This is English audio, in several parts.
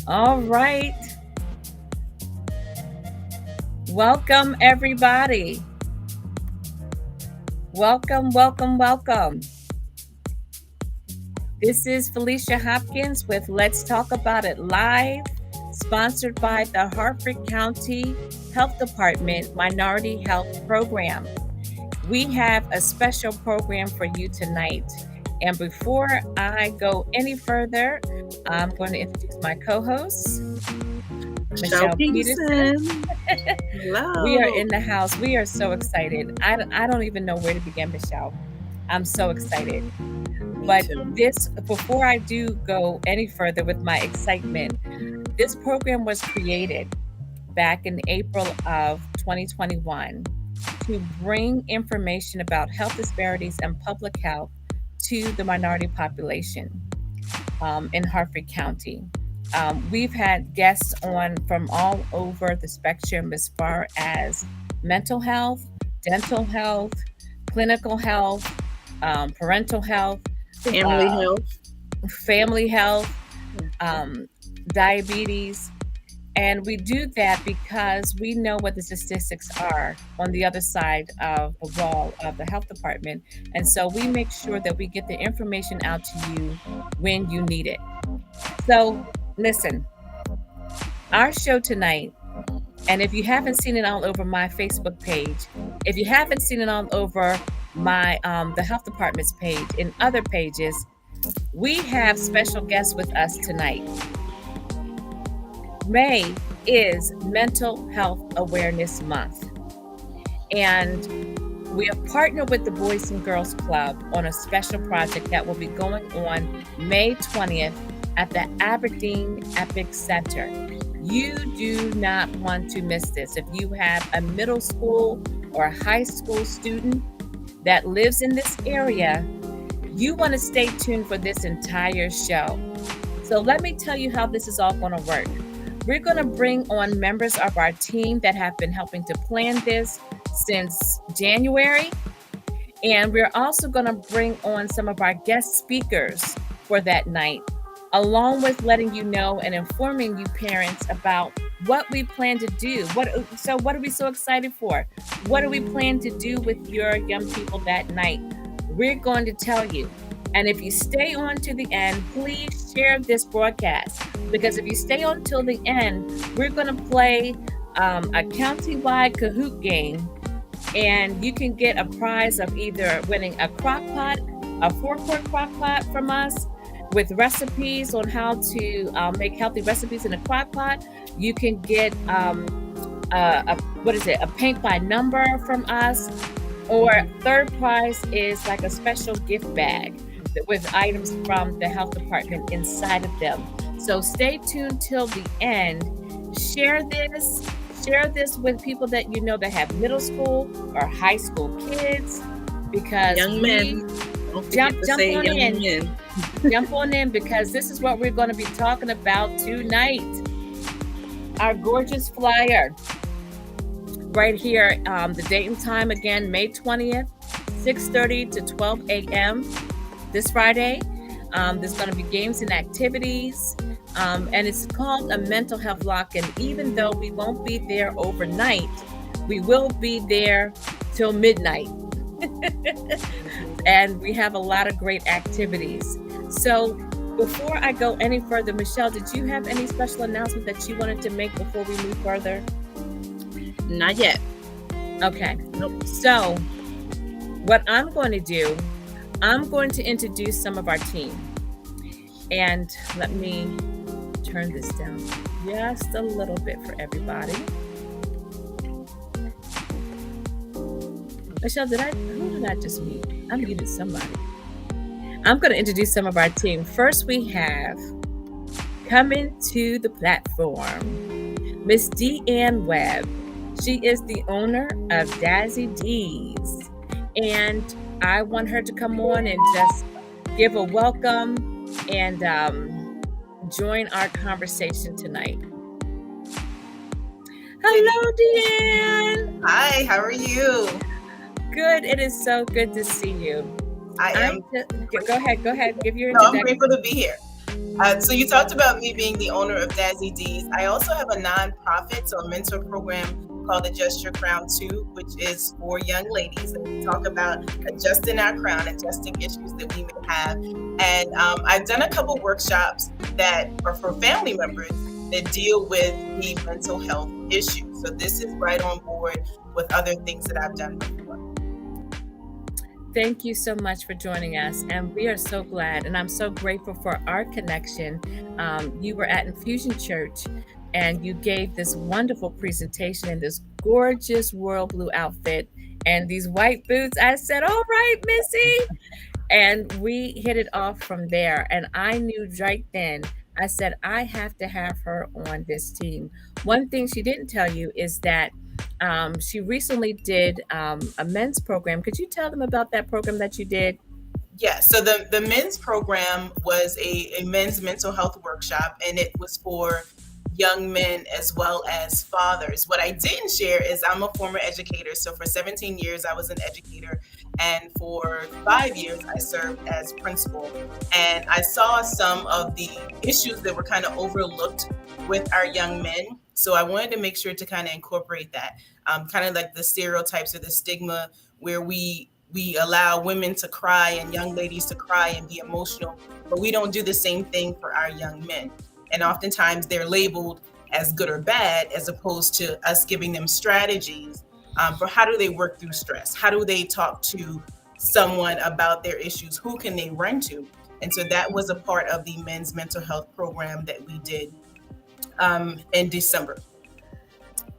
All right. Welcome, everybody. Welcome, welcome, welcome. This is Felicia Hopkins with Let's Talk About It Live, sponsored by the Harford County Health Department Minority Health Program. We have a special program for you tonight. And before I go any further, I'm going to introduce my co-hosts, Michelle Peterson. Hello. We are in the house. We are so excited. I don't even know where to begin, Michelle. I'm so excited. But before I do go any further with my excitement, this program was created back in April of 2021 to bring information about health disparities and public health to the minority population in Harford County. We've had guests on from all over the spectrum as far as mental health, dental health, clinical health, parental health, family health, diabetes. And we do that because we know what the statistics are on the other side of the wall of the health department. And so we make sure that we get the information out to you when you need it. So listen, our show tonight, and if you haven't seen it all over my Facebook page, if you haven't seen it all over my the health department's page and other pages, we have special guests with us tonight. May is Mental Health Awareness Month. And we have partnered with the Boys and Girls Club on a special project that will be going on May 20th at the Aberdeen Epic Center. You do not want to miss this. If you have a middle school or a high school student that lives in this area, you want to stay tuned for this entire show. So let me tell you how this is all going to work. We're going to bring on members of our team that have been helping to plan this since January. And we're also going to bring on some of our guest speakers for that night, along with letting you know and informing you parents about what we plan to do. What are we so excited for? What do we plan to do with your young people that night? We're going to tell you. And if you stay on to the end, please share this broadcast. Because if you stay on till the end, we're going to play a county-wide Kahoot game. And you can get a prize of either winning a crock pot, a 4-quart crock pot from us, with recipes on how to make healthy recipes in a crock pot. You can get a paint by number from us, or third prize is like a special gift bag with items from the health department inside of them. So stay tuned till the end. Share this with people that you know that have middle school or high school kids, because young men. Jump on in, because this is what we're going to be talking about tonight. Our gorgeous flyer right here, the date and time again, May 20th, 6:30 to 12 a.m. this Friday. There's going to be games and activities, and it's called a mental health lock. And even though we won't be there overnight, we will be there till midnight. And we have a lot of great activities. So before I go any further, Michelle, did you have any special announcement that you wanted to make before we move further? Not yet. Okay. Nope. So what I'm going to do, I'm going to introduce some of our team. And let me turn this down just a little bit for everybody. Michelle, who did I just meet? I muted somebody. I'm going to introduce some of our team. First, we have coming to the platform, Miss Deanne Webb. She is the owner of Dazzy D's. And I want her to come on and just give a welcome and join our conversation tonight. Hello, Deanne. Hi, how are you? Good. It is so good to see you. I am. Go ahead. Give your introduction. No, I'm grateful to be here. So you talked about me being the owner of Dazzy D's. I also have a nonprofit, so a mentor program called Adjust Your Crown Too, which is for young ladies, and we talk about adjusting our crown, adjusting issues that we may have. And I've done a couple workshops that are for family members that deal with the mental health issues. So this is right on board with other things that I've done before. Thank you so much for joining us. And we are so glad. And I'm so grateful for our connection. You were at Infusion Church and you gave this wonderful presentation in this gorgeous royal blue outfit and these white boots. I said, "All right, Missy." And we hit it off from there. And I knew right then, I said, I have to have her on this team. One thing she didn't tell you is that she recently did a men's program. Could you tell them about that program that you did? Yeah, so the men's program was a men's mental health workshop, and it was for young men as well as fathers. What I didn't share is I'm a former educator. So for 17 years, I was an educator. And for 5 years, I served as principal. And I saw some of the issues that were kind of overlooked with our young men. So I wanted to make sure to kind of incorporate that, kind of like the stereotypes or the stigma where we allow women to cry and young ladies to cry and be emotional, but we don't do the same thing for our young men. And oftentimes they're labeled as good or bad, as opposed to us giving them strategies for how do they work through stress? How do they talk to someone about their issues? Who can they run to? And so that was a part of the men's mental health program that we did in December.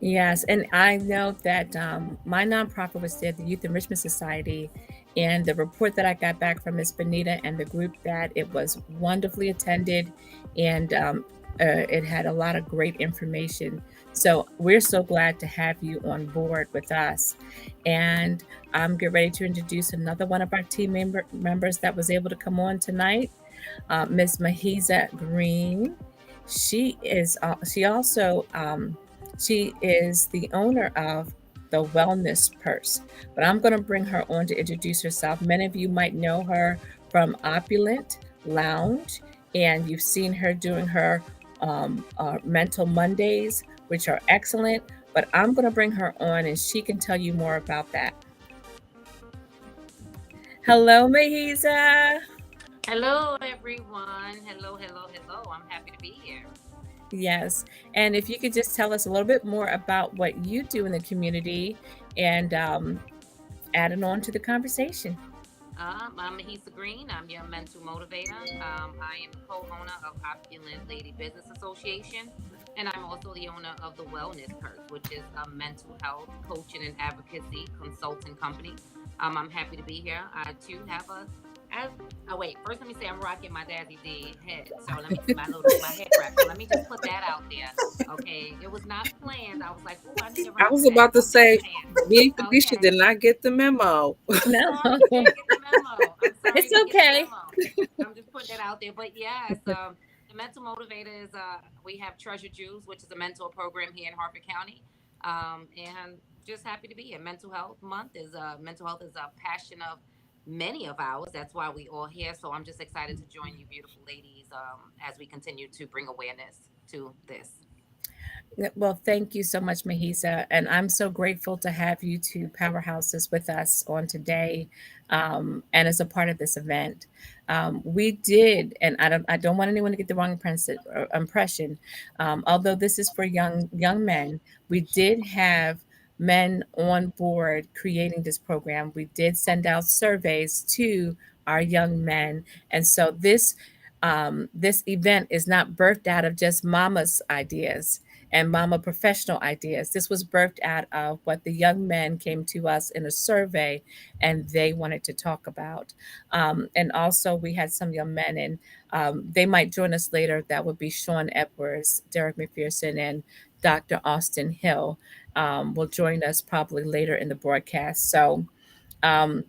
Yes, and I know that my nonprofit was there, the Youth Enrichment Society, and the report that I got back from Miss Benita and the group that it was wonderfully attended, and it had a lot of great information. So we're so glad to have you on board with us, and I'm getting ready to introduce another one of our team members that was able to come on tonight, Miss Mahiza Green. She also she is the owner of the Wellness Purse, but I'm going to bring her on to introduce herself. Many of you might know her from Opulent Lounge, and you've seen her doing her Mental Mondays, which are excellent. But I'm going to bring her on, and she can tell you more about that. Hello, Mahiza. Hello, everyone. Hello. I'm happy to be here. Yes. And if you could just tell us a little bit more about what you do in the community and add it on to the conversation. I'm Mahisa Green. I'm your mental motivator. I am the co-owner of Opulent Lady Business Association, and I'm also the owner of the Wellness Purse, which is a mental health coaching and advocacy consulting company. I'm happy to be here. I too have a. I, oh wait, first let me say I'm rocking my Dazzy D head. So let me my head wrap. So let me just put that out there. Okay, it was not planned. I was like, oh, I need to I rock was that. about to I'm just say, saying. me and Felicia Okay. did not get the memo. Sorry, No, you didn't get the memo. I'm sorry it's you didn't get the okay. memo. I'm just putting that out there. But yes, the mental motivator is we have Treasure Juice, which is a mentor program here in Harford County, and just happy to be here. Mental health is a passion of many of ours. That's why we all here. So I'm just excited to join you, beautiful ladies, as we continue to bring awareness to this. Well, thank you so much, Mahisa. And I'm so grateful to have you two powerhouses with us on today and as a part of this event. We did, and I don't want anyone to get the wrong impression. Although this is for young men, we did have men on board creating this program. We did send out surveys to our young men. And so this event is not birthed out of just mama's ideas and mama professional ideas. This was birthed out of what the young men came to us in a survey and they wanted to talk about. And also, we had some young men, and they might join us later. That would be Sean Edwards, Derek McPherson, and Dr. Austin Hill will join us probably later in the broadcast. So, um,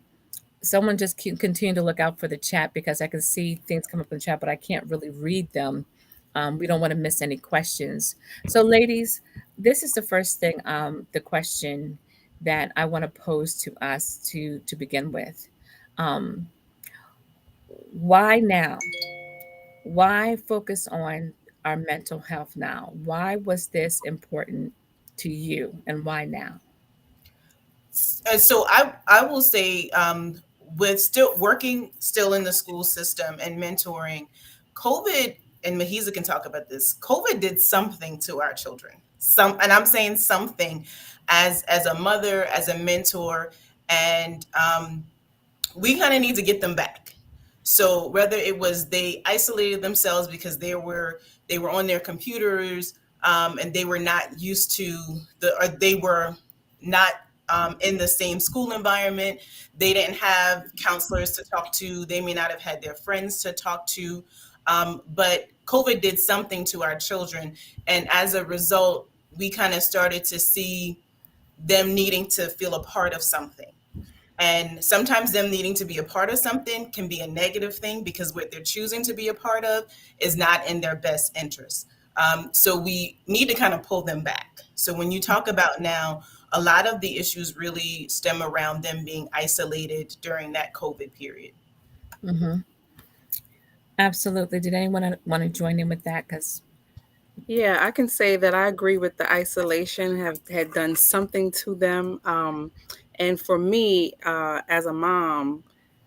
someone just continue to look out for the chat because I can see things come up in the chat, but I can't really read them. We don't want to miss any questions. So, ladies, this is the first thing, the question that I want to pose to us to begin with. Um, why now? Why focus on our mental health now? Why was this important to you and why now? So I will say, with still working still in the school system and mentoring, COVID, and Mahiza can talk about this. COVID did something to our children. And I'm saying something, as a mother, as a mentor, and we kind of need to get them back. So whether it was they isolated themselves because they were on their computers, and they were not used to or they were not in the same school environment. They didn't have counselors to talk to. They may not have had their friends to talk to. But COVID did something to our children, and as a result, we kind of started to see them needing to feel a part of something. And sometimes them needing to be a part of something can be a negative thing because what they're choosing to be a part of is not in their best interest. So we need to kind of pull them back. So when you talk about now, a lot of the issues really stem around them being isolated during that COVID period. Hmm. Absolutely. Did anyone want to join in with that? Because, Yeah, I can say that I agree with the isolation have had done something to them. And for me, as a mom,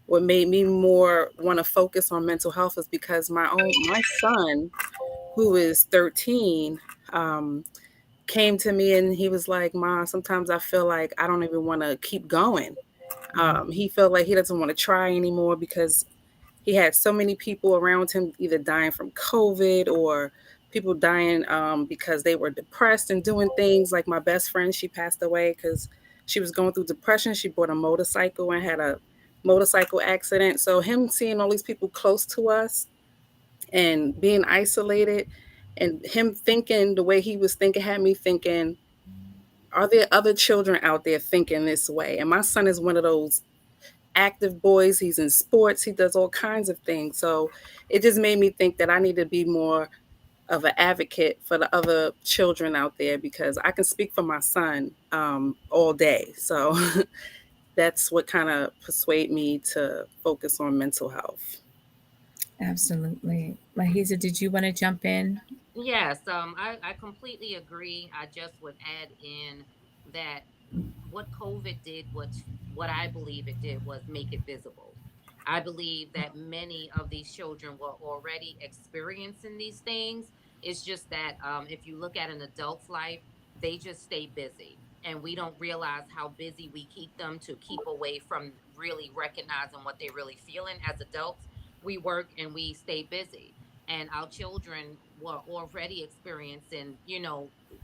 what made me more want to focus on mental health is because my son, who is 13, um, came to me and he was like, "Ma, sometimes I feel like I don't even want to keep going." He felt like he doesn't want to try anymore because he had so many people around him either dying from COVID or people dying because they were depressed and doing things. Like my best friend, she passed away because she was going through depression. She bought a motorcycle and had a motorcycle accident. So him seeing all these people close to us and being isolated and him thinking the way he was thinking had me thinking, are there other children out there thinking this way? And my son is one of those active boys. He's in sports. He does all kinds of things. So it just made me think that I need to be more of an advocate for the other children out there because I can speak for my son all day. So that's what kind of persuade me to focus on mental health. absolutely. Mahiza, did you want to jump in? Yes, I completely agree. I just would add in that what COVID did, what I believe it did was make it visible. I believe that many of these children were already experiencing these things. It's just that if you look at an adult's life, they just stay busy. And we don't realize how busy we keep them to keep away from really recognizing what they're really feeling. As adults, we work and we stay busy. And our children were already experiencing,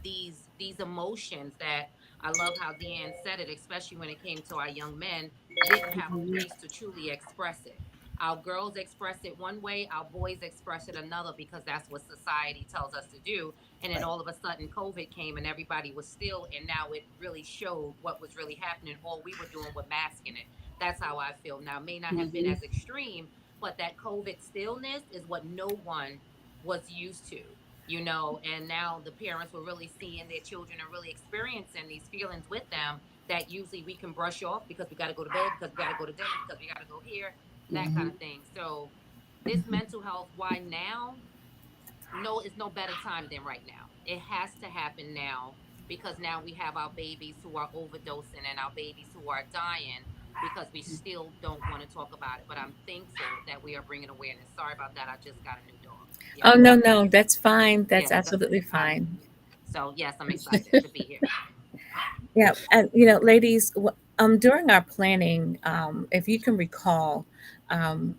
these emotions that I love how Deanne said it, especially when it came to our young men, didn't have a Mhm. place to truly express it. Our girls express it one way, our boys express it another because that's what society tells us to do. And then Right. all of a sudden, COVID came and everybody was still, and now it really showed what was really happening. All we were doing was masking it. That's how I feel now. It may not have been Mhm. as extreme, but that COVID stillness is what no one was used to, and now the parents were really seeing their children and really experiencing these feelings with them that usually we can brush off because we got to go to bed, because we got to go to dinner, because we got to go here, that kind Mhm. of thing. So this mental health, why now? No, it's no better time than right now. It has to happen now because now we have our babies who are overdosing and our babies who are dying because we still don't want to talk about it. But I'm thankful that we are bringing awareness. Sorry about that. I just got a new dog. Oh, Yes. no, no, that's fine. That's Yes. absolutely I, fine. so yes, I'm excited to be here. Yeah, and ladies, during our planning, if you can recall, um,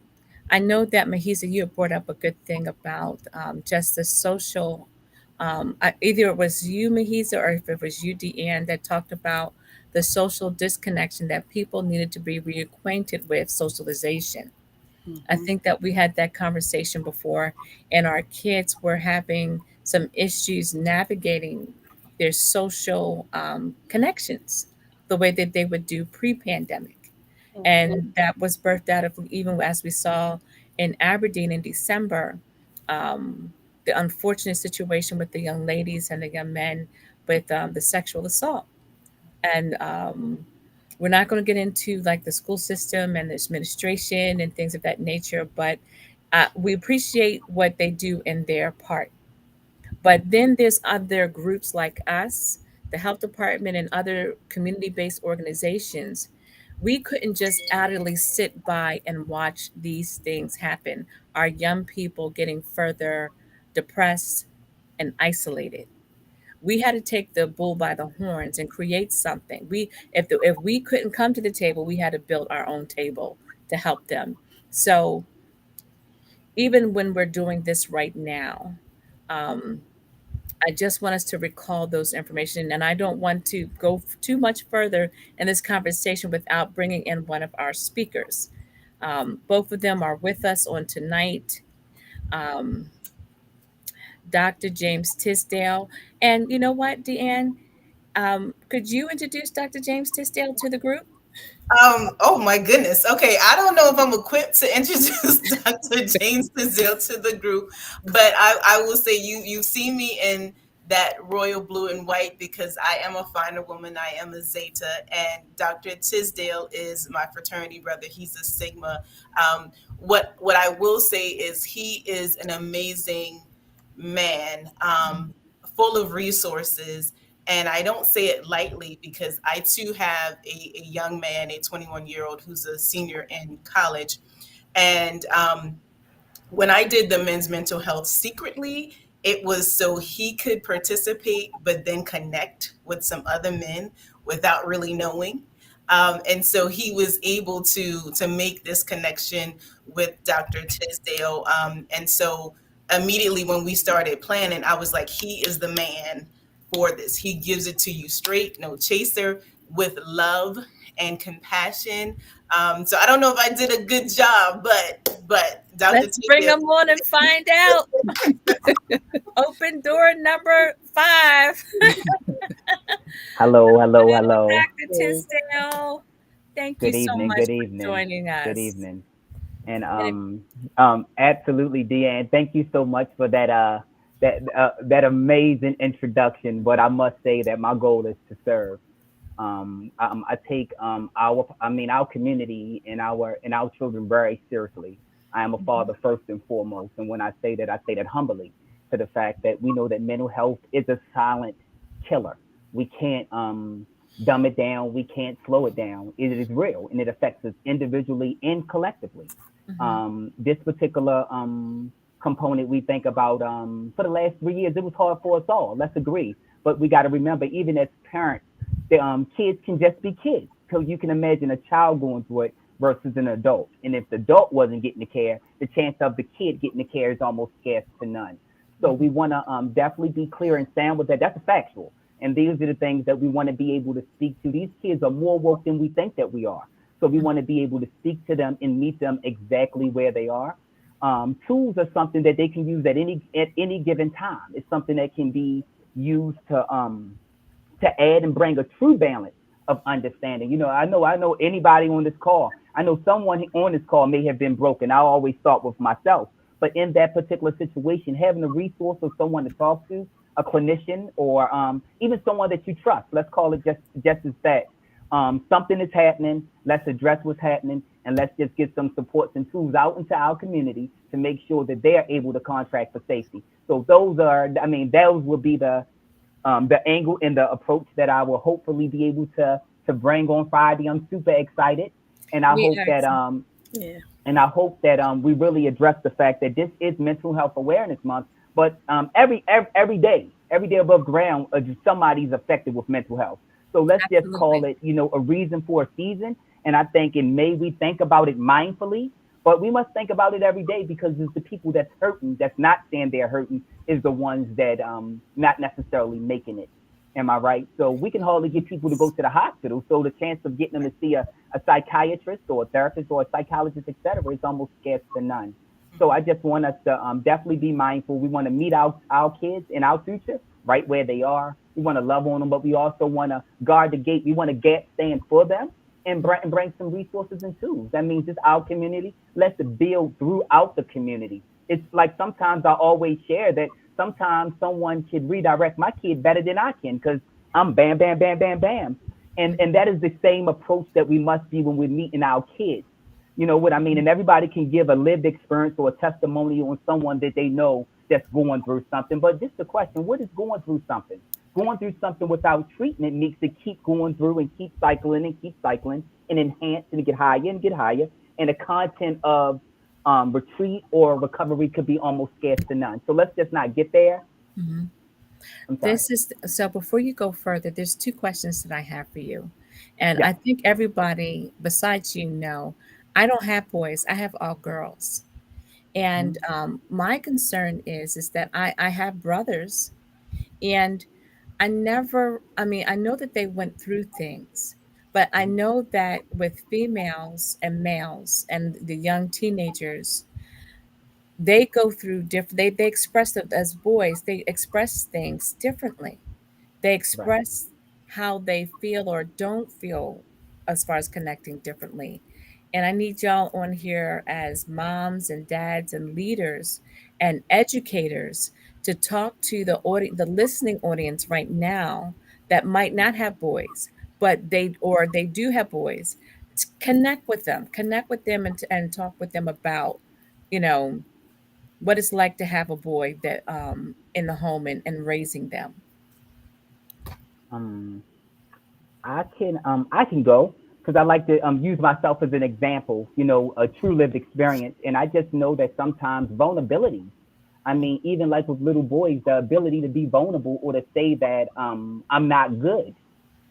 I know that Mahisa, you had brought up a good thing about just the social. Either it was you, Mahisa, or if it was you, Deanne, that talked about the social disconnection that people needed to be reacquainted with socialization. I Mhm. think that we had that conversation before, and our kids were having some issues navigating their social connections the way that they would do pre-pandemic. Mhm. And that was birthed out of, even as we saw in Aberdeen in December, um, the unfortunate situation with the young ladies and the young men with the sexual assault. And we're not going to get into like the school system and the administration and things of that nature, but We appreciate what they do in their part. But then there's other groups like us, the health department, and other community based organizations. We couldn't just idly sit by and watch these things happen. Our young people getting further depressed and isolated. We had to take the bull by the horns and create something. If we couldn't come to the table, we had to build our own table to help them. So even when we're doing this right now, um, I just want us to recall those information, and I don't want to go too much further in this conversation without bringing in one of our speakers. Both of them are with us on tonight. Um, Dr. James Tisdale. And you know what, Deanne? Could you introduce Dr. James Tisdale to the group? Oh my goodness. Okay, I don't know if I'm equipped to introduce Dr. James Tizell to the group, but I will say you've seen me in that royal blue and white because I am a finer woman. I am a Zeta, and Dr. Tisdale is my fraternity brother. He's a Sigma. What I will say is he is an amazing man, full of resources. And I don't say it lightly because I too have a young man, a 21-year-old who's a senior in college. And when I did the men's mental health secretly, it was so he could participate, but then connect with some other men without really knowing. And so he was able to make this connection with Dr. Tisdale. And so immediately when we started planning, I was like, he is the man for this. He gives it to you straight, no chaser, with love and compassion. So I don't know if I did a good job, but Dr. Let's bring Tisdale, them on and find out. Open door number 5. Hello, hello, hello. Dr. Tisdale, thank you Good so evening, much good for evening, joining us. good evening. And And it- absolutely, Deanne. Thank you so much for that amazing introduction. But I must say that my goal is to serve. I take our community and our children very seriously. I am a father first and foremost, and when I say that humbly, to the fact that we know that mental health is a silent killer. We can't dumb it down. We can't slow it down. It is real, and it affects us individually and collectively. Mhm. This particular component we think about for the last 3 years, it was hard for us all. Let's agree. But we got to remember, even as parents, the kids can just be kids. So you can imagine a child going through it versus an adult. And if the adult wasn't getting the care, the chance of the kid getting the care is almost scarce to none. So we want to definitely be clear and sound with that. That's a factual. And these are the things that we want to be able to speak to. These kids are more woke than we think that we are. So we want to be able to speak to them and meet them exactly where they are. Tools are something that they can use at any given time. It's something that can be used to add and bring a true balance of understanding. I know anybody on this call. I know someone on this call may have been broken. I always start with myself. But in that particular situation, having a resource or someone to talk to, a clinician or even someone that you trust, let's call it just as that. Something is happening. Let's address what's happening, and let's just get some supports and tools out into our community to make sure that they're able to contract for safety. So those will be the angle and the approach that I will hopefully be able to bring on Friday. I'm super excited, and I We hope are that Yeah. we really address the fact that this is Mental Health Awareness Month. But every day above ground, somebody's affected with mental health. So let's just call Absolutely. it, a reason for a season. And I think in May we think about it mindfully, but we must think about it every day because it's the people that's hurting, that's not saying they're hurting, is the ones that not necessarily making it. Am I right? So we can hardly get people to go to the hospital. So the chance of getting them to see a psychiatrist or a therapist or a psychologist, et cetera, is almost scarce to none. So I just want us to definitely be mindful. We want to meet our kids in our future right where they are. We want to love on them, but we also want to guard the gate. We want to gap stand for them and bring some resources and tools. That means just our community. Let's build throughout the community. It's like sometimes I always share that sometimes someone could redirect my kid better than I can because I'm bam, bam, bam, bam, bam. And that is the same approach that we must be when we're meeting our kids. You know what I mean? And everybody can give a lived experience or a testimony on someone that they know that's going through something. But just the question, what is going through something? Going through something without treatment makes it keep going through and keep cycling and enhance and get higher and get higher. And the content of retreat or recovery could be almost scarce to none. So let's just not get there. Mhm. I'm sorry. This is so before you go further, there's two questions that I have for you. And I Yes. think everybody besides you know, I don't have boys, I have all girls. And Mhm. my concern is that I have brothers, and I never, I mean, I know that they went through things, but I Mhm. know that with females and males and the young teenagers, they go through different, they express it as boys, they express things differently. They Right. express how they feel or don't feel as far as connecting differently. And I need y'all on here as moms and dads and leaders and educators to talk to the listening audience right now that might not have boys, but they do have boys. Connect with them and talk with them about, you know, what it's like to have a boy that in the home and raising them. Um, I can go because I like to use myself as an example. You know, a true lived experience, and I just know that sometimes vulnerability. I mean, even like with little boys, the ability to be vulnerable or to say that I'm not good.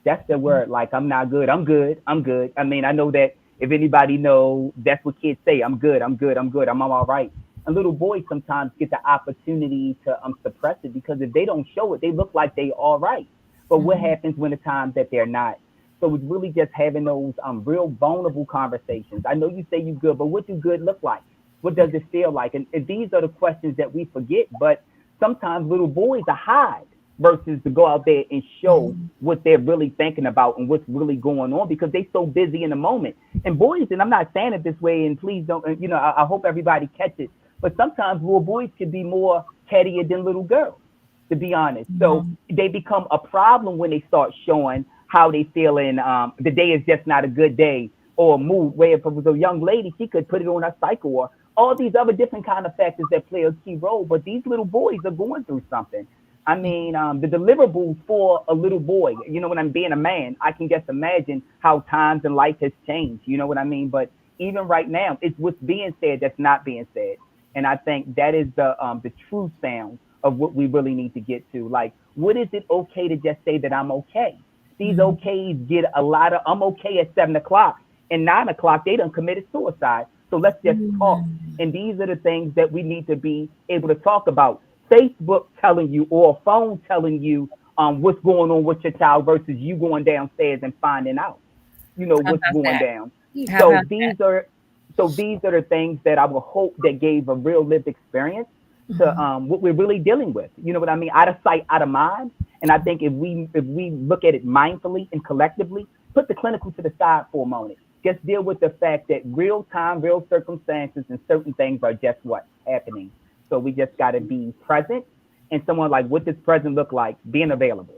That's the word. Like I'm not good. I'm good. I'm good. I mean, I know that if anybody know, that's what kids say. I'm good. I'm good. I'm good. I'm all right. And little boys sometimes get the opportunity to suppress it because if they don't show it, they look like they all right. But what Mhm. happens when the times that they're not? So it's really just having those real vulnerable conversations. I know you say you good, but what do good look like? What does it feel like? And these are the questions that we forget. But sometimes little boys are hide versus to go out there and show Mhm. what they're really thinking about and what's really going on because they're so busy in the moment. And boys, and I'm not saying it this way, and please don't, you know, I hope everybody catches, but sometimes little boys can be more cattier than little girls, to be honest. So Mhm. they become a problem when they start showing how they feeling. The day is just not a good day or mood. Where if it was a young lady, she could put it on her cycle or all these other different kind of factors that play a key role. But these little boys are going through something. I mean, the deliverables for a little boy, you know, when I'm being a man, I can just imagine how times and life has changed. You know what I mean? But even right now, it's what's being said that's not being said. And I think that is the true sound of what we really need to get to. Like, what is it okay to just say that I'm okay? These Mhm. okays get a lot of I'm okay at 7 o'clock and 9 o'clock they done committed suicide. So let's just talk. Mhm. And these are the things that we need to be able to talk about. Facebook telling you or a phone telling you what's going on with your child versus you going downstairs and finding out, you know, How what's about going that? down. How So about that? these are the things that I would hope that gave a real lived experience to Mhm. what we're really dealing with. You know what I mean? Out of sight, out of mind. And I think if we look at it mindfully and collectively, put the clinical to the side for a moment. Just deal with the fact that real time, real circumstances, and certain things are just what happening. So we just got to be present. And someone like, what does present look like? Being available.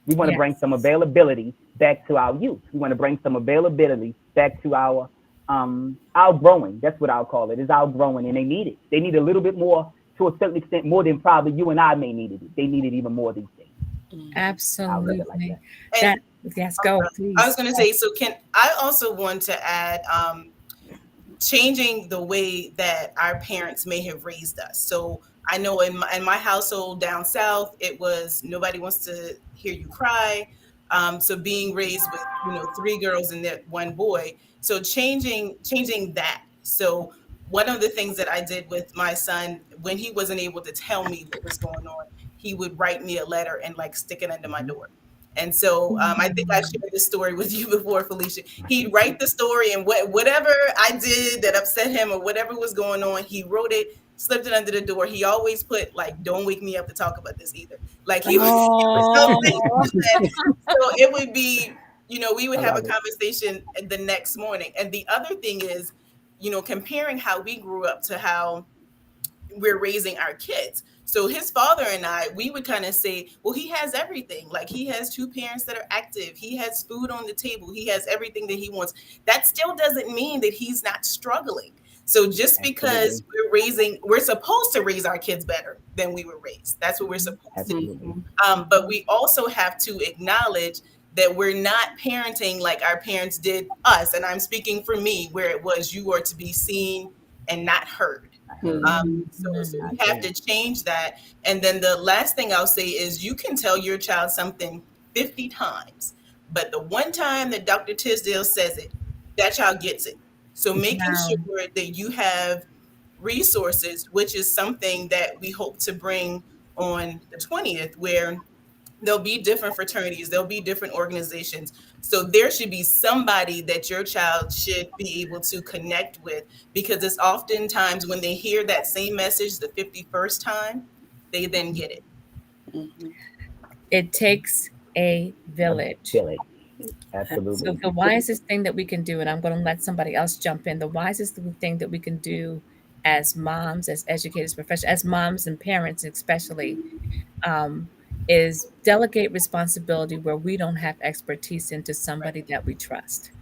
We want to bring some Yes. availability back to our youth. We want to bring some availability back to our growing. That's what I'll call it. Is our growing, and they need it. They need a little bit more, to a certain extent, more than probably you and I may needed it. They need it even more these days. I'll leave it like Absolutely. that. And That yes, I'm go sorry. I was please. going to say, so can I also want to add changing the way that our parents may have raised us. So I know in my household down south, it was nobody wants to hear you cry. So being raised with three girls and that one boy, so changing that. So one of the things that I did with my son when he wasn't able to tell me what was going on, he would write me a letter and like stick it under my Mm-hmm. door. And so I think I Mhm. shared this story with you before, Felicia. He'd write the story and whatever I did that upset him or whatever was going on, he wrote it, slipped it under the door. He always put like, "Don't wake me up to talk about this either." Like he was so Oh. thankful that. So it would be, we would I have a love it. conversation the next morning. And the other thing is, comparing how we grew up to how we're raising our kids. So his father and I, we would kind of say, well, he has everything. Like he has two parents that are active. He has food on the table. He has everything that he wants. That still doesn't mean that he's not struggling. So just because Absolutely. we're supposed to raise our kids better than we were raised. That's what we're supposed to do. Absolutely. But we also have to acknowledge that we're not parenting like our parents did us. And I'm speaking for me, where it was you are to be seen and not heard. I heard. So Mhm. I we have agree. to change that. And then the last thing I'll say is you can tell your child something 50 times, but the one time that Dr. Tisdale says it, that child gets it. So making Wow. sure that you have resources, which is something that we hope to bring on the 20th, where there'll be different fraternities, there'll be different organizations. So there should be somebody that your child should be able to connect with, because it's oftentimes when they hear that same message the 51st time, they then get it. Mhm. It takes a A village. village. So Absolutely. the wisest thing that we can do, and I'm going to let somebody else jump in, the wisest thing that we can do as moms, as educators, professionals, as moms and parents especially, um, is delegate responsibility where we don't have expertise into somebody that we trust.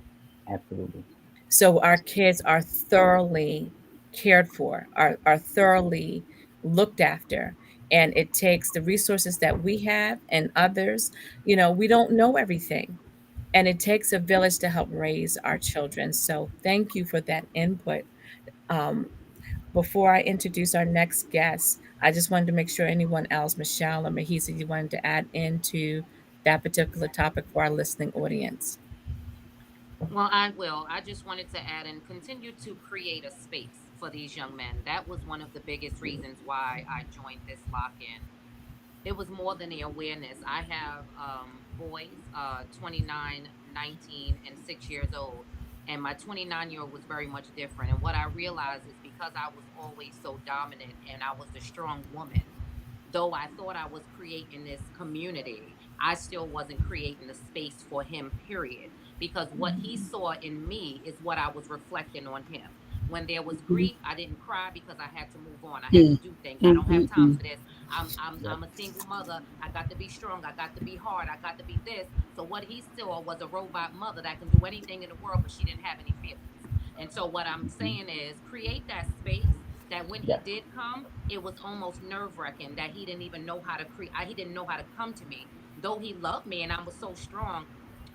Absolutely. So our kids are thoroughly cared for, are thoroughly looked after. And it takes the resources that we have and others. We don't know everything. And it takes a village to help raise our children. So thank you for that input. Um, Before I introduce our next guest, I just wanted to make sure anyone else, Michelle or Mahisa, you wanted to add into that particular topic for our listening audience. Well, I will. I just wanted to add and continue to create a space for these young men. That was one of the biggest reasons why I joined this lock in. It was more than the awareness. I have boys, 29, 19, and 6 years old. And my 29-year-old was very much different. And what I realized is because I was always so dominant and I was the strong woman, though I thought I was creating this community, I still wasn't creating the space for him, period. Because what he saw in me is what I was reflecting on him. When there was grief, I didn't cry because I had to move on. I had to do things. I don't have time Mhm. for this. Yep. I'm a single mother. I got to be strong. I got to be hard. I got to be this. So what he saw was a robot mother that can do anything in the world, but she didn't have any feelings. And so what I'm saying is create that space that when he Yes. did come, it was almost nerve wracking that he didn't even know how to create. He didn't know how to come to me, though he loved me and I was so strong.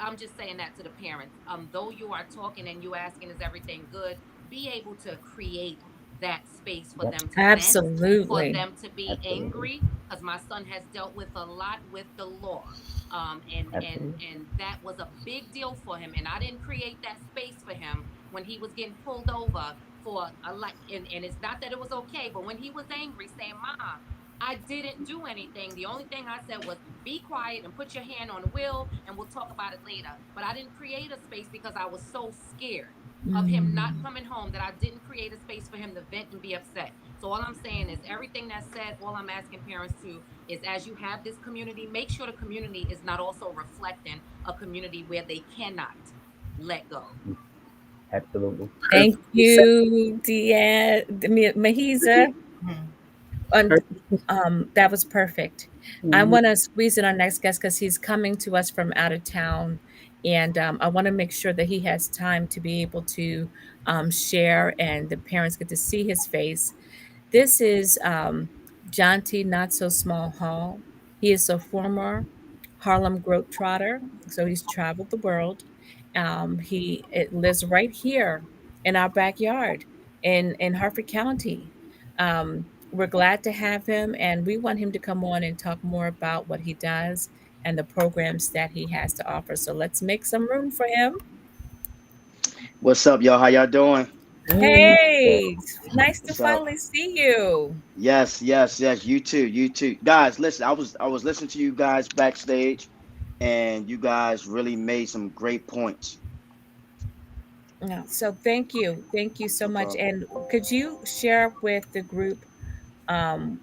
I'm just saying that to the parents. Though you are talking and you asking, is everything good? Be able to create that space for Yep. them to vent, for Absolutely. them to be Absolutely. angry, because my son has dealt with a lot with the law. Absolutely. And that was a big deal for him. And I didn't create that space for him when he was getting pulled over for a like. And it's not that it was okay, but when he was angry, saying, "Mom, I didn't do anything. The only thing I said was be quiet and put your hand on the wheel and we'll talk about it later." But I didn't create a space because I was so scared of him not Mm. coming home that I didn't create a space for him to vent and be upset. So all I'm saying is everything that's said, all I'm asking parents to is as you have this community, make sure the community is not also reflecting a community where they cannot let go. Absolutely. Thank Perfectly said. you, Deanne, Mahisa. Mhm. And Perfectly. that was perfect. I Mhm. want to squeeze in our next guest because he's coming to us from out of town, and I want to make sure that he has time to be able to share, and the parents get to see his face. This is John T. Not So Small Hall. He is a former Harlem Globetrotter, so he's traveled the world. He lives right here in our backyard in Harford County. We're glad to have him, and we want him to come on and talk more about what he does and the programs that he has to offer. So let's make some room for him. What's up, y'all? How y'all doing? Hey. Good. Hey, nice to What's up? finally see you. Yes, yes, yes. You too, you too, guys. Listen, I was listening to you guys backstage, and you guys really made some great points. Yeah, so thank you so No much. problem. And could you share with the group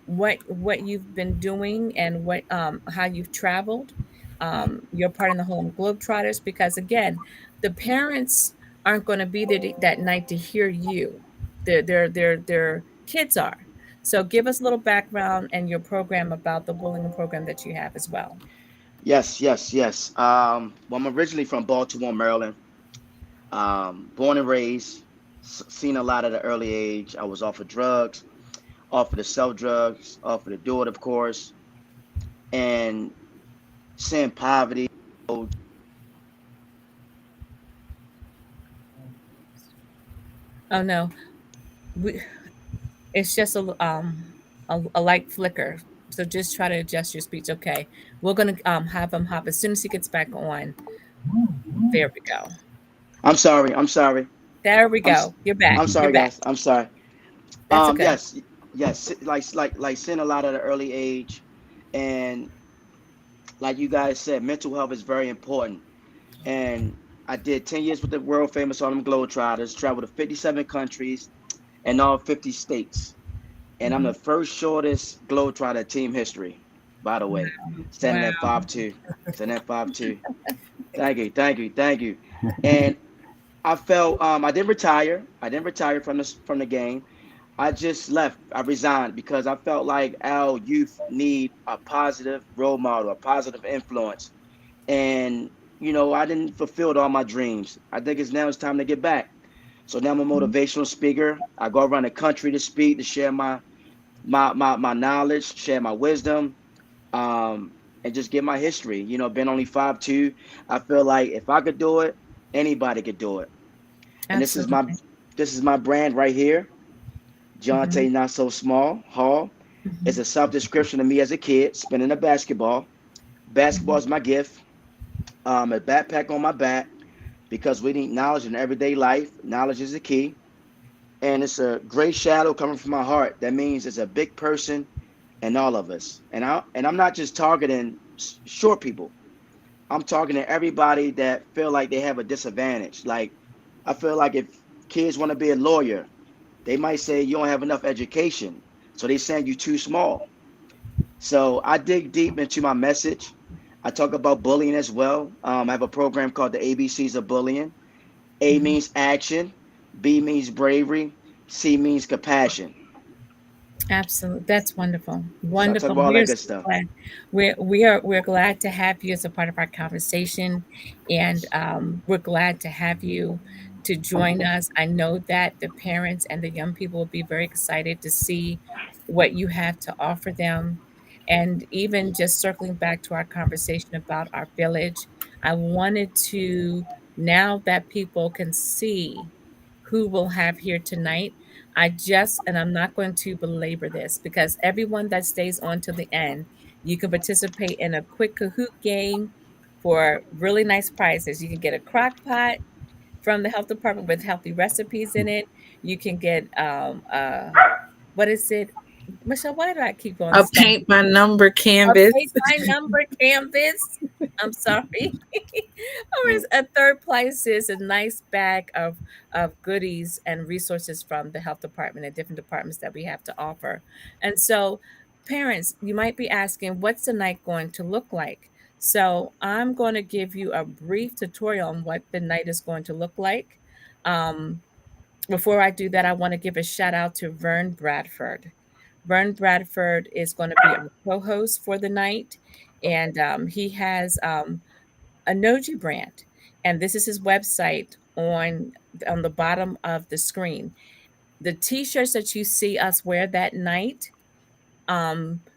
what you've been doing and what how you've traveled? You're part in the Harlem Globetrotters because again, the parents aren't going to be there that night to hear you. Their kids are. So give us a little background and your program about the bullying program that you have as well. Yes, yes, yes. Well, I'm originally from Baltimore, Maryland. Born and raised, seen a lot at an early age. I was off of drugs, off of the sell drugs, off of the do it, of course, and seeing poverty. Oh no, we, it's just a light flicker. So just try to adjust your speech. Okay, we're gonna have him hop as soon as he gets back on. There we go. I'm sorry. I'm sorry. There we I'm go. You're back. I'm You're sorry, back. guys. I'm sorry. That's okay. Yes, yes. Like seeing a lot at an early age, and like you guys said, mental health is very important. And I did 10 years with the world famous Harlem Globetrotters, traveled to 57 countries and all 50 states. And I'm Hmm. the first shortest Globetrotter team history, by the way, standing Wow. at 5'2". Standing at 5'2". Thank you, thank you, thank you. And I felt I didn't retire. I didn't retire from the game. I just left. I resigned because I felt like our youth need a positive role model, a positive influence. And I didn't fulfill all my dreams. I think it's time to get back. So now I'm a Mhm. motivational speaker. I go around the country to speak, to share my knowledge, share my wisdom, and just give my history. Been only 5'2". I feel like if I could do it, anybody could do it. And Absolutely. this is my brand right here. Hmm. Jonte Not So Small Hall. It's Hmm. a self description of me as a kid spinning a basketball. Basketball Hmm. is my gift. A backpack on my back because we need knowledge in everyday life. Knowledge is the key. And it's a gray shadow coming from my heart. That means it's a big person in all of us. And I'm not just targeting short people. I'm talking to everybody that feel like they have a disadvantage. Like I feel like if kids want to be a lawyer, they might say you don't have enough education. So they saying you too small. So I dig deep into my message. I talk about bullying as well. I have a program called the ABCs of Bullying. A Hmm. means action, B means bravery, C means compassion. Absolutely. That's wonderful. So I talk Wonderful. about all that We're good so stuff. glad. We're glad to have you as a part of our conversation, and we're glad to have you to join us. I know that the parents and the young people will be very excited to see what you have to offer them. And even just circling back to our conversation about our village, I wanted to, now that people can see who we'll have here tonight, and I'm not going to belabor this because everyone that stays on till the end, you can participate in a quick Kahoot game for really nice prizes. You can get a crock pot from the health department with healthy recipes in it. You can get, what is it? Michelle, why do I keep on A stumbling? paint by number A canvas. paint by number canvas. I'm sorry. Or is a third place is a nice bag of goodies and resources from the health department and different departments that we have to offer. And so, parents, you might be asking, what's the night going to look like? So, I'm going to give you a brief tutorial on what the night is going to look like. Um, Before I do that, I want to give a shout out to Vern Bradford. Vern Bradford is going to be our co-host for the night, and he has a Noji brand, and this is his website on the bottom of the screen. The T-shirts that you see us wear that night,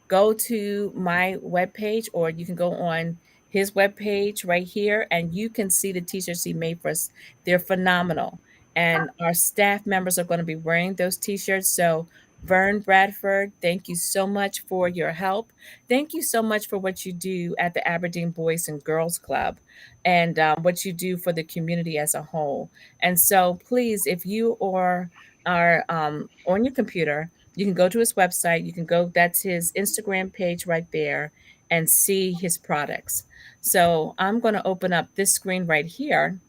go to my webpage or you can go on his webpage right here and you can see the t-shirts he made for us. They're phenomenal. And our staff members are going to be wearing those t-shirts. So, Vern Bradford, thank you so much for your help. Thank you so much for what you do at the Aberdeen Boys and Girls Club and what you do for the community as a whole. And so, please, if you are on your computer, you can go to his website. You can go, that's his Instagram page right there, and see his products. So I'm going to open up this screen right here.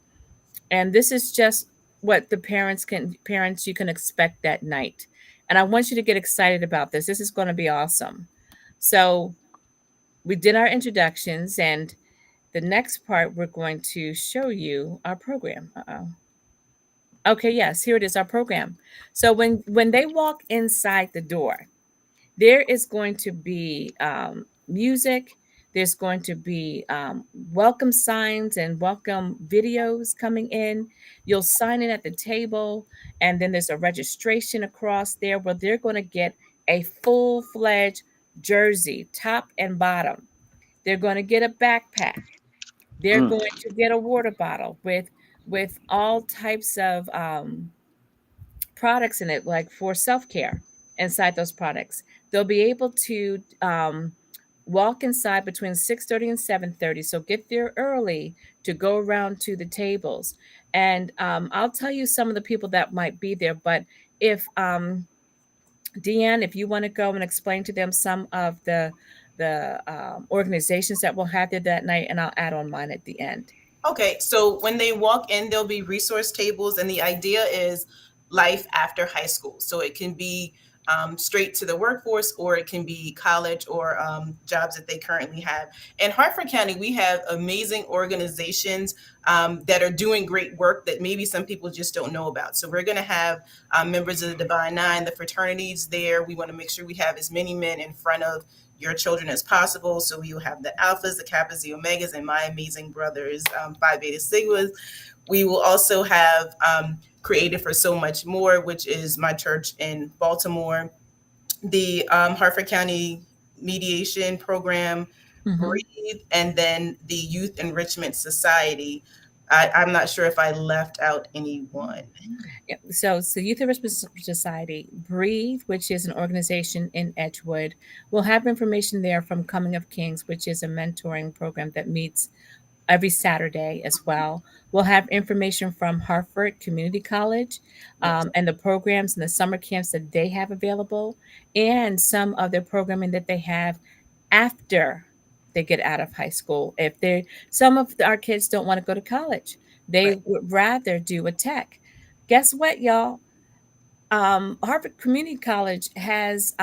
And this is just what the parents you can expect that night. And I want you to get excited about this. This is going to be awesome. So we did our introductions, and the next part we're going to show you our program. Uh-oh. Okay, yes, here it is, our program. So when they walk inside the door, There is going to be music. There's going to be welcome signs and welcome videos coming in. You'll sign in at the table, and then there's a registration across there where they're going to get a full-fledged jersey, top and bottom. They're going to get a backpack. They're Mm. going to get a water bottle with all types of products in it, like for self-care inside those products. They'll be able to walk inside between 6:30 and 7:30. So get there early to go around to the tables. And I'll tell you some of the people that might be there. But if Deanne, if you want to go and explain to them some of the organizations that we'll have there that night, and I'll add on mine at the end. Okay, so when they walk in, there'll be resource tables, and the idea is life after high school. So it can be straight to the workforce, or it can be college or jobs that they currently have. In Harford County, we have amazing organizations that are doing great work that maybe some people just don't know about. So we're going to have members of the Divine Nine, the fraternities there. We want to make sure we have as many men in front of your children as possible. So we will have the Alphas, the Kappas, the Omegas, and my amazing brothers, Phi Beta Sigmas. We will also have Created for So Much More, which is my church in Baltimore, the Harford County Mediation Program, Breathe, and then the Youth Enrichment Society. I'm not sure if I left out anyone. Yeah, so Youth Enrichment Society, Breathe, which is an organization in Edgewood. We'll have information there from Coming of Kings, which is a mentoring program that meets every Saturday as well. We'll have information from Harford Community College and the programs and the summer camps that they have available, and some of their programming that they have after they get out of high school. If they some of our kids don't want to go to college, they would rather do a tech. Guess what, y'all? Harvard Community College has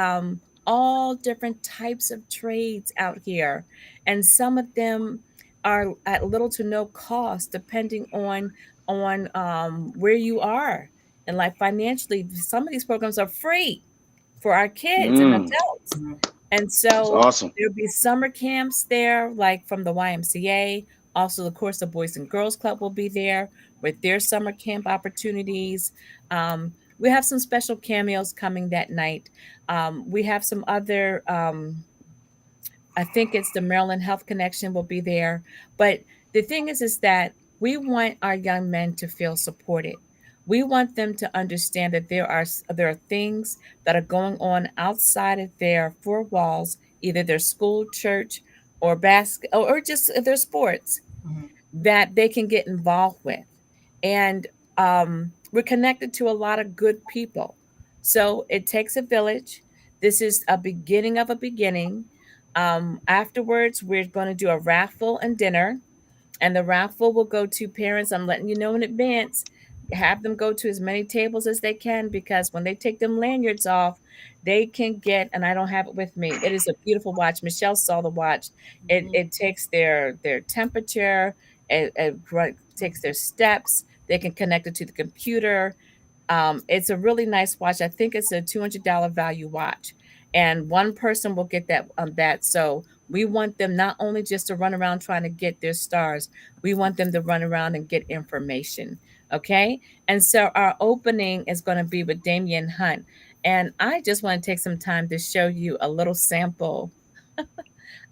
all different types of trades out here, and some of them are at little to no cost, depending on where you are. And like financially, some of these programs are free for our kids and adults. And That's so awesome. there'll be summer camps there, like from the YMCA. Also, of course, the Boys and Girls Club will be there with their summer camp opportunities. We have some special cameos coming that night. We have some other, I think it's the Maryland Health Connection will be there. But the thing is that we want our young men to feel supported. We want them to understand that there are things that are going on outside of their four walls, either their school, church, or basketball, or just their sports, that they can get involved with. And we're connected to a lot of good people. So it takes a village. This is a beginning of a beginning. Afterwards, we're going to do a raffle and dinner, and the raffle will go to parents. I'm letting you know in advance. Have them go to as many tables as they can, because when they take them lanyards off, they can get, and I don't have it with me. It is a beautiful watch. Michelle saw the watch. It takes their temperature, it takes their steps. They can connect it to the computer. It's a really nice watch. I think it's a $200 value watch, and one person will get that. So we want them not only just to run around trying to get their stars, we want them to run around and get information. Okay. And so our opening is going to be with Damian Hunt. And I just want to take some time to show you a little sample.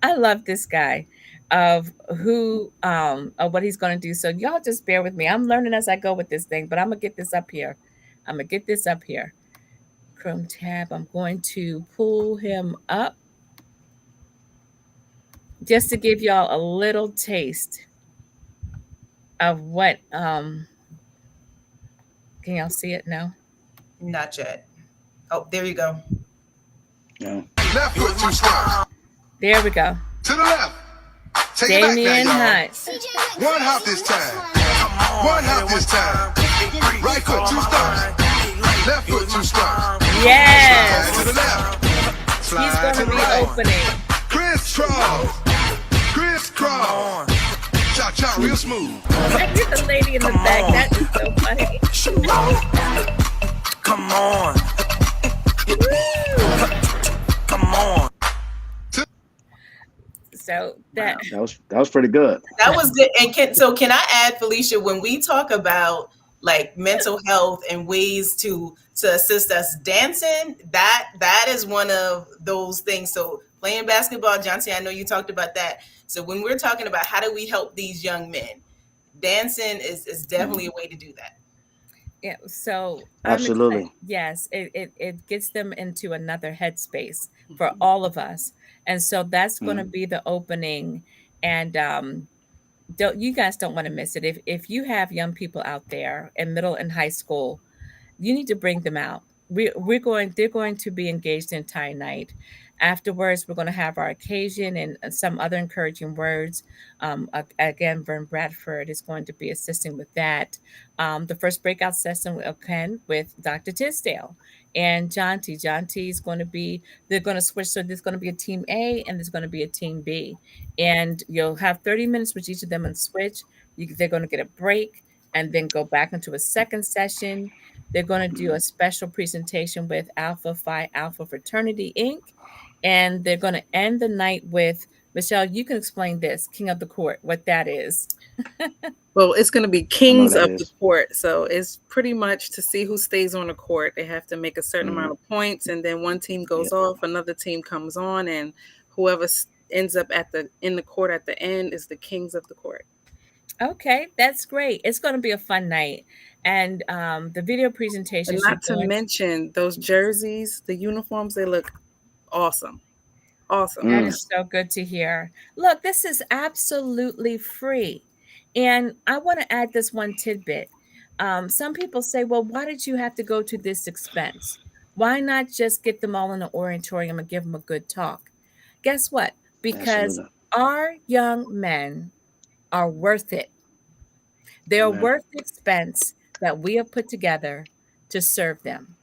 I love this guy of of what he's going to do. So y'all just bear with me. I'm learning as I go with this thing, but I'm going to get this up here. Chrome tab. I'm going to pull him up just to give y'all a little taste of what can y'all see it now? Not yet. Oh, there you go. Yeah. Left foot 2 steps. There we go. To the left. Take it back Damian now, y'all. Hunt. One hop this time. One hop this time. Right foot 2 steps. Left foot 2 steps. Yes. Slide to the left. He's Slide going to to the be right. opening. Crisscross. Crisscross. Cha cha real smooth. I get the lady in the back. That is so funny. Come on. Woo. Come on. So that Wow, that was pretty good. That was good. And can I add, Felicia, when we talk about like mental health and ways to assist us, dancing, that is one of those things. So playing basketball, Johnson, I know you talked about that. So when we're talking about how do we help these young men, dancing is Mm, definitely a way to do that. yeah, so I'm excited. absolutely. Yes, it gets them into another headspace for Mhm. all of us. And so that's going to Mm, be the opening. And don't you guys don't want to miss it. If you have young people out there in middle and high school, you need to bring them out. We're going they're going to be engaged the entire night. Afterwards, we're going to have our occasion and some other encouraging words. Again, Vern Bradford is going to be assisting with that. The first breakout session will end with Dr. Tisdale and John T. John T is going to be, they're going to switch. So there's going to be a team A and there's going to be a team B. And you'll have 30 minutes with each of them and switch. They're going to get a break and then go back into a second session. They're going to do a mm. special presentation with Alpha Phi Alpha Fraternity Inc. And they're going to end the night with Michelle. You can explain this, King of the Court, what that is. Well, it's going to be I know kings that of the is. court. So it's pretty much to see who stays on the court. They have to make a certain Mm, amount of points, and then one team goes yep. off, another team comes on, and whoever ends up at the in the court at the end is the kings of the court. Okay, that's great. It's going to be a fun night. And the video And presentations you're not to going to, mention those jerseys, the uniforms, they look awesome. Awesome. that Mm, is so good to hear. Look, this is absolutely free. And I want to add this one tidbit. Some people say, well, why did you have to go to this expense? Why not just get them all in the auditorium and give them a good talk? Guess what? Because absolutely. our young men are worth it. They are Amen. worth the expense that we have put together to serve them.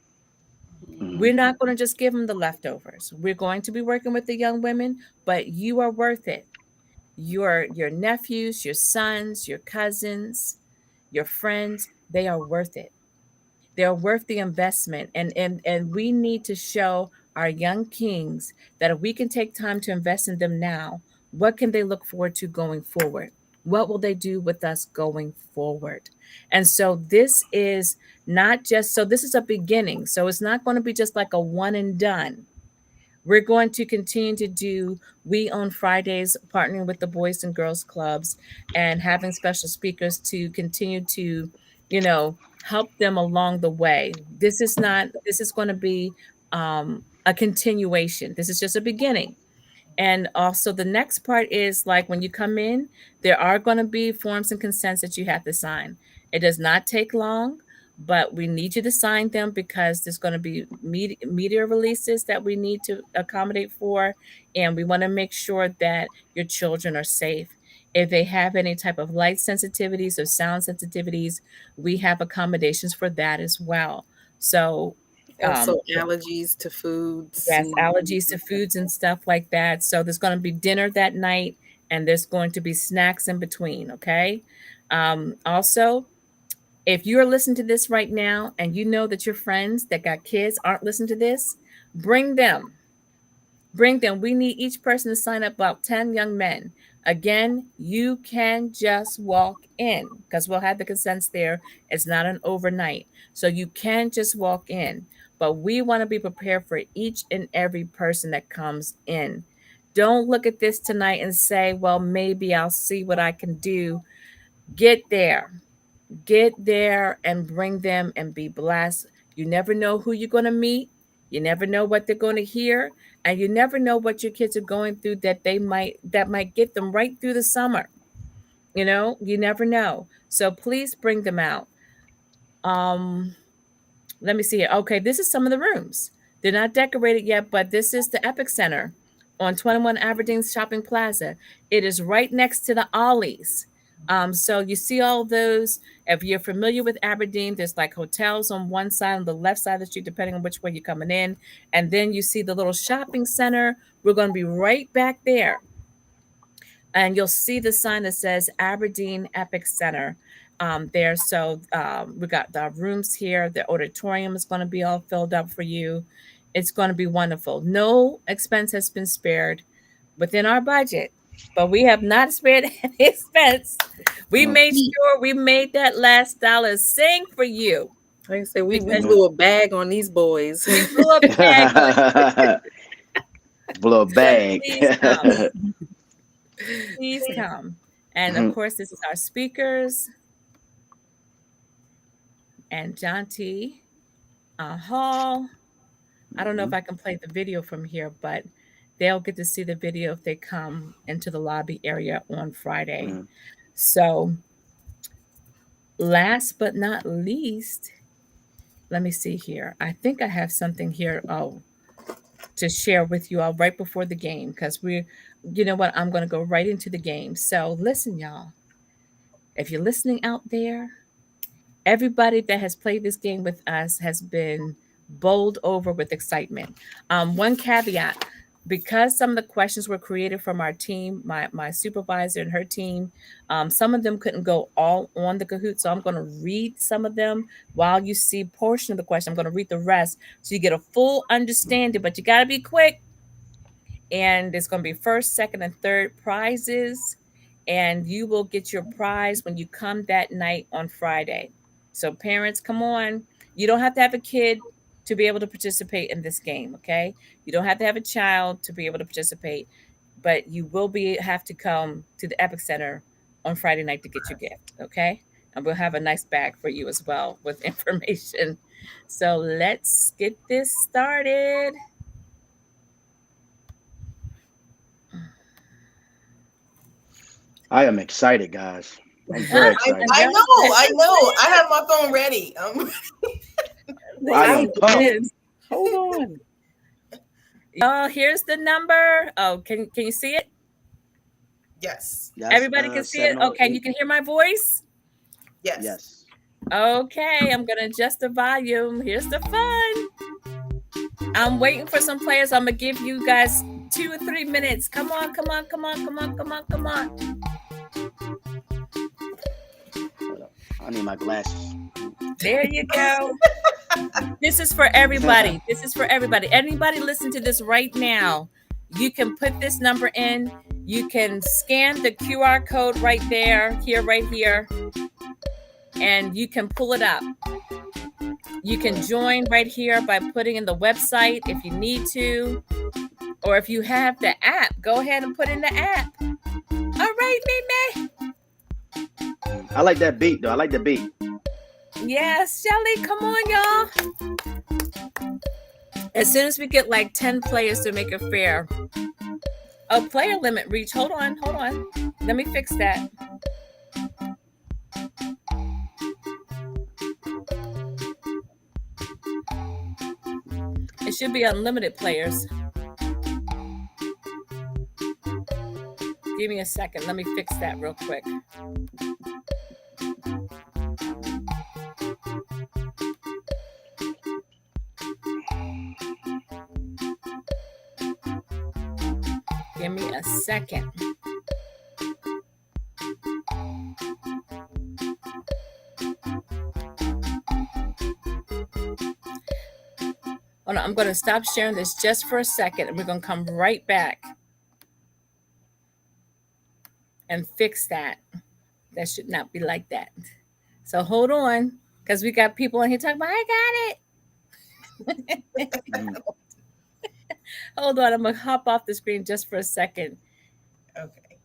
Mm, We're not going to just give them the leftovers. We're going to be working with the young women, but you are worth it. Your nephews, your sons, your cousins, your friends, they are worth it. They're worth the investment. And we need to show our young kings that if we can take time to invest in them now, what can they look forward to going forward? What will they do with us going forward? And so this is not just, so this is a beginning. So it's not going to be just like a one and done. We're going to continue to do We on Fridays, partnering with the Boys and Girls Clubs and having special speakers to continue to, you know, help them along the way. This is not, this is going to be a continuation. This is just a beginning. And also, the next part is like when you come in, there are going to be forms and consents that you have to sign. It does not take long, but we need you to sign them because there's going to be media releases that we need to accommodate for. And we want to make sure that your children are safe. If they have any type of light sensitivities or sound sensitivities, we have accommodations for that as well. So, Also, yeah, allergies to foods yes, and things allergies to like foods and stuff like that. So there's going to be dinner that night and there's going to be snacks in between. Okay. Also, if you're listening to this right now and you know that your friends that got kids aren't listening to this, bring them. Bring them. We need each person to sign up about 10 young men. Again, you can just walk in because we'll have the consents there. It's not an overnight. So you can just walk in. But we want to be prepared for each and every person that comes in. Don't look at this tonight and say, well, maybe I'll see what I can do. Get there. Get there and bring them and be blessed. You never know who you're going to meet. You never know what they're going to hear, and you never know what your kids are going through that might get them right through the summer. You never know. So please bring them out. Um let me see here. Okay, this is some of the rooms. They're not decorated yet, but this is the Epic Center on 21 Aberdeen Shopping Plaza. It is right next to the Ollies. So you see all those. If you're familiar with Aberdeen, there's like hotels on one side, on the left side of the street, depending on which way you're coming in. And then you see the little shopping center. We're going to be right back there and you'll see the sign that says Aberdeen Epic Center there. So we got the rooms here. The auditorium is going to be all filled up for you. It's going to be wonderful. No expense has been spared within our budget, but we have not spared any expense. We Mm, made sure we made that last dollar sing for you Like I say, we because mhm. blew a bag on these boys. we blew a bag on you. Blow a So bag. please come. Please come. And of Mhm, course, this is our speakers and John T. Hall. I don't know if mhm, I can play the video from here, but they'll get to see the video if they come into the lobby area on Friday. mhm. So, last but not least, let me see here. I think I have something here to share with you all right before the game because you know what, I'm going to go right into the game. So, listen, y'all, if you're listening out there, everybody that has played this game with us has been bowled over with excitement. One caveat, because some of the questions were created from our team, my supervisor and her team, some of them couldn't go all on the Kahoot. So I'm going to read some of them while you see portion of the question. I'm going to read the rest so you get a full understanding, but you got to be quick. And it's going to be first, second, and third prizes. And you will get your prize when you come that night on Friday. So, parents, come on. You don't have to have a kid to be able to participate in this game, okay? You don't have to have a child to be able to participate, but you will have to come to the Epic Center on Friday night to get your gift, okay? And we'll have a nice bag for you as well with information. So, let's get this started. I am excited, guys. I'm Ah, very excited. I John know, said, I know. I have my phone ready. I I am pumped. is. Hold on. oh, here's the number. Oh, can you see it? Yes, That's Everybody can see it. Okay, you 708. can hear my voice. yes. Yes. Okay, I'm gonna adjust the volume. Here's the fun. I'm waiting for some players. I'm gonna give you guys 2 or 3 minutes. Come on, come on, come on, come on, come on, come on. Hold up. I need my glasses. There you go. This is for everybody. This is for everybody. Anybody listen to this right now? You can put this number in. You can scan the QR code right there, right here, and you can pull it up. You can join right here by putting in the website if you need to, or if you have the app, go ahead and put in the app. All right, Mimi. I like that beat, though. I like the beat. Yes, Shelly, come on, y'all. As soon as we get like 10 players to make it fair. Oh, player limit reach. Hold on, hold on. Let me fix that. It should be unlimited players. Give me a second. Let me fix that real quick. Give me a second. Oh, no, I'm going to stop sharing this just for a second, and we're going to come right back and fix that. That should not be like that. So hold on, because we got people in here talking about, I got it. Mhm. Hold on, I'm going to hop off the screen just for a second. Okay.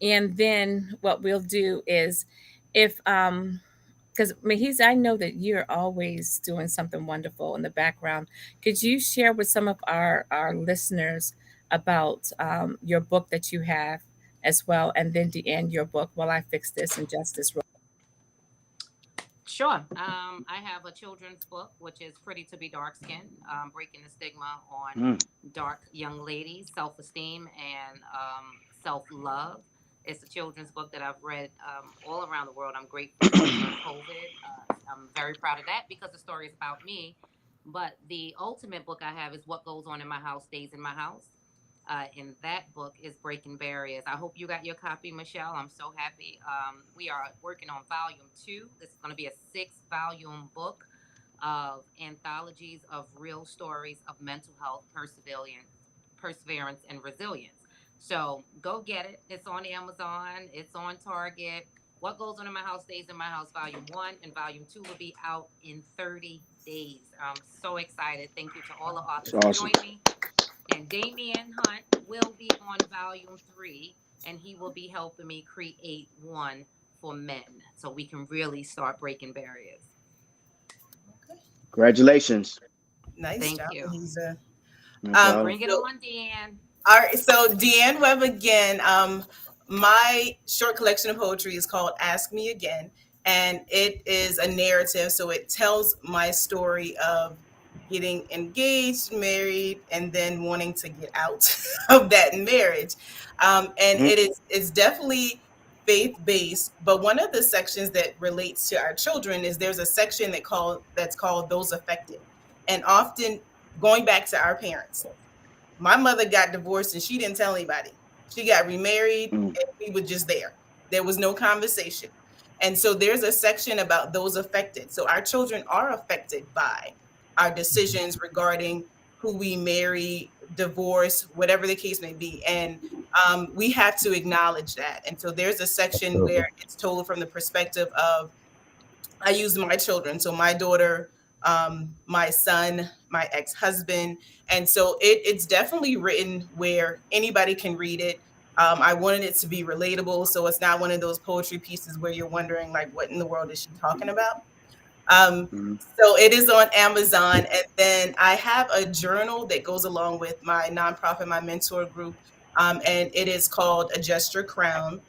And then what we'll do is if because I know that you're always doing something wonderful in the background. Could you share with some of our listeners about your book that you have as well, and then Deanne, your book, while I fix this and just this. Sure. I have a children's book, which is Pretty to be Dark Skinned, breaking the stigma on Mm. dark young ladies, self esteem, and self love. It's a children's book that I've read all around the world. I'm grateful for during COVID. I'm very proud of that because the story is about me. But the ultimate book I have is What Goes On in My House Stays in My House. And that book is Breaking Barriers. I hope you got your copy, Michelle. I'm so happy. We are working on volume 2. This is going to be a 6-volume book of anthologies of real stories of mental health perseverance and resilience. So go get it. It's on Amazon, it's on Target. What Goes On in My House Stays in My House, Volume 1 and Volume 2 will be out in 30 days. I'm so excited. Thank you to all the It's authors who awesome. joined me. And Damian Hunt will be on Volume 3, and he will be helping me create one for men so we can really start breaking barriers. Okay. Congratulations. Nice Thank job, you. Lisa. No problem. Bring it So on, Dan. all right, so Deanne Webb again. My short collection of poetry is called Ask Me Again, and it is a narrative. So it tells my story of getting engaged, married, and then wanting to get out of that marriage. And Mhm. it's definitely faith based. But one of the sections that relates to our children is there's a section that's called Those Affected, and often going back to our parents, my mother got divorced and she didn't tell anybody. She got remarried Mm. and we were just there. There was no conversation. And so there's a section about those affected. So our children are affected by our decisions regarding who we marry, divorce, whatever the case may be. And we have to acknowledge that. And so there's a section where Absolutely. it's told from the perspective of, I use my children, so my daughter, my son, my ex-husband, and so it's definitely written where anybody can read it. I wanted it to be relatable, so it's not one of those poetry pieces where you're wondering like, what in the world is she talking about? Um, Mhm. so it is on Amazon, and then I have a journal that goes along with my nonprofit, my mentor group, and it is called Adjust Your Crown,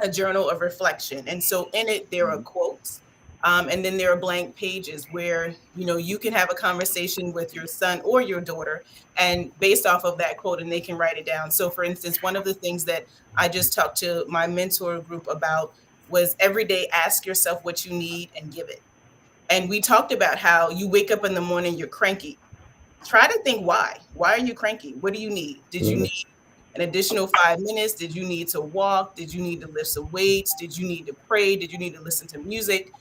a journal of reflection. And so in it, there are Mhm. quotes. And then there are blank pages where you can have a conversation with your son or your daughter, and based off of that quote, and they can write it down. So, for instance, one of the things that I just talked to my mentor group about was every day ask yourself what you need and give it. And we talked about how you wake up in the morning, you're cranky. Try to think why. Why are you cranky? What do you need? Did you Absolutely. need an additional 5 minutes? Did you need to walk? Did you need to lift some weights? Did you need to pray? Did you need to listen to music?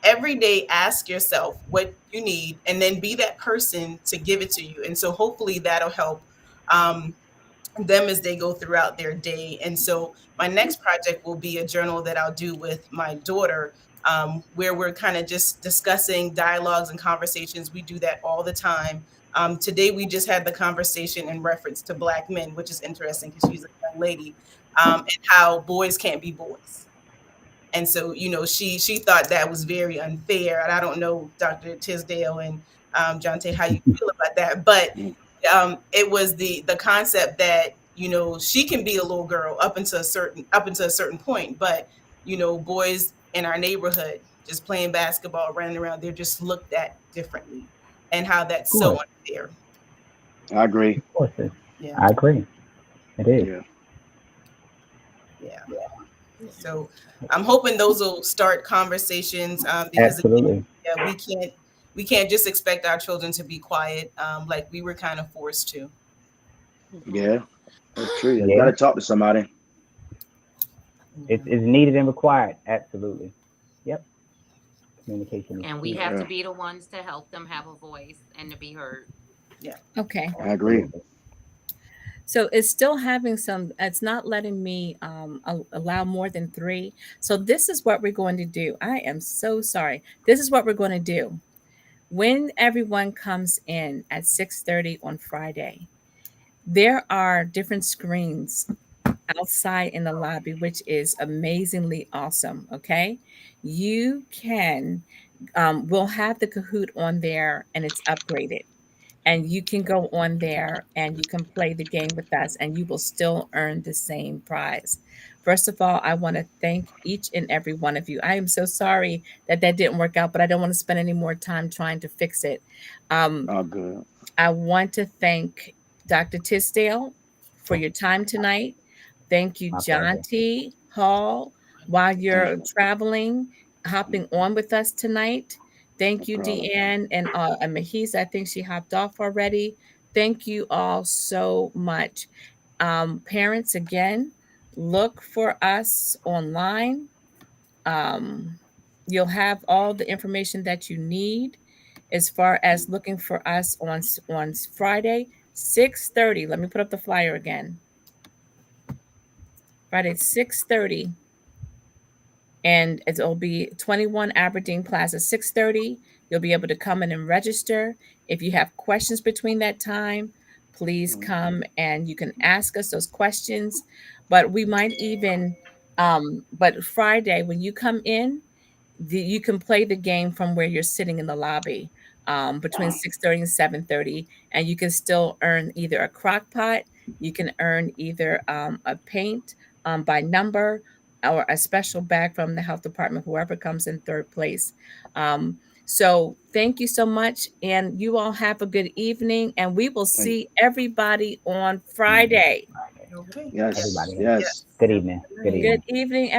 Every day, ask yourself what you need and then be that person to give it to you. And so hopefully that'll help um, them as they go throughout their day. And so my next project will be a journal that I'll do with my daughter, where we're kind of just discussing dialogues and conversations. We do that all the time. Today we just had the conversation in reference to Black men, which is interesting because she's a young lady, and how boys can't be boys. And so, she thought that was very unfair. And I don't know, Dr. Tisdale and John Tay, how you feel about that, but Mhm. it was the concept that she can be a little girl up until a certain point, but boys in our neighborhood just playing basketball, running around, they're just looked at differently, and how that's Of so course. unfair. I agree. Of course. Yeah, I agree. It is. Yeah. yeah. So I'm hoping those will start conversations, because again, Absolutely. yeah, we can't just expect our children to be quiet, like we were kind of forced to. Hmm. Yeah. That's true. You got Yeah. to talk to somebody. It's, Yeah. it's needed and required. Absolutely. Yep. Communication is And we key. have to Yeah. be the ones to help them have a voice and to be heard. Yeah. Okay. I agree. Absolutely. So it's still having some, it's not letting me allow more than three. So this is what we're going to do. I am so sorry. This is what we're going to do. When everyone comes in at 6:30 on Friday, there are different screens outside in the lobby, which is amazingly awesome. Okay. You can, we'll have the Kahoot on there and it's upgraded. And you can go on there and you can play the game with us and you will still earn the same prize. First of all, I want to thank each and every one of you. I am so sorry that that didn't work out, but I don't want to spend any more time trying to fix it. Um, Oh, good. I want to thank Dr. Tisdale for your time tonight. Thank you, My John pleasure. T. Hall, while Thank you're you. traveling, hopping on with us tonight. No Thank you, problem. Deanne and Mahis. I think she hopped off already. Thank you all so much. Parents, again, look for us online. Um, you'll have all the information that you need. as far as looking for us on Friday, 6:30. Let me put up the flyer again. Friday, 6:30. And it'll be 21 Aberdeen Plaza, 6:30. You'll be able to come in and register. If you have questions between that time, please come and you can ask us those questions. But we might even, but Friday, when you come in, you can play the game from where you're sitting in the lobby between 6:30 and 7:30, and you can still earn either a crock pot, you can earn either a paint by number, or a special bag from the health department, whoever comes in third place. Um, so thank you so much, and you all have a good evening, and we will see everybody on Friday. Okay. Yes, Everybody, yes. Yes. good evening. Good Good night. evening. Good evening.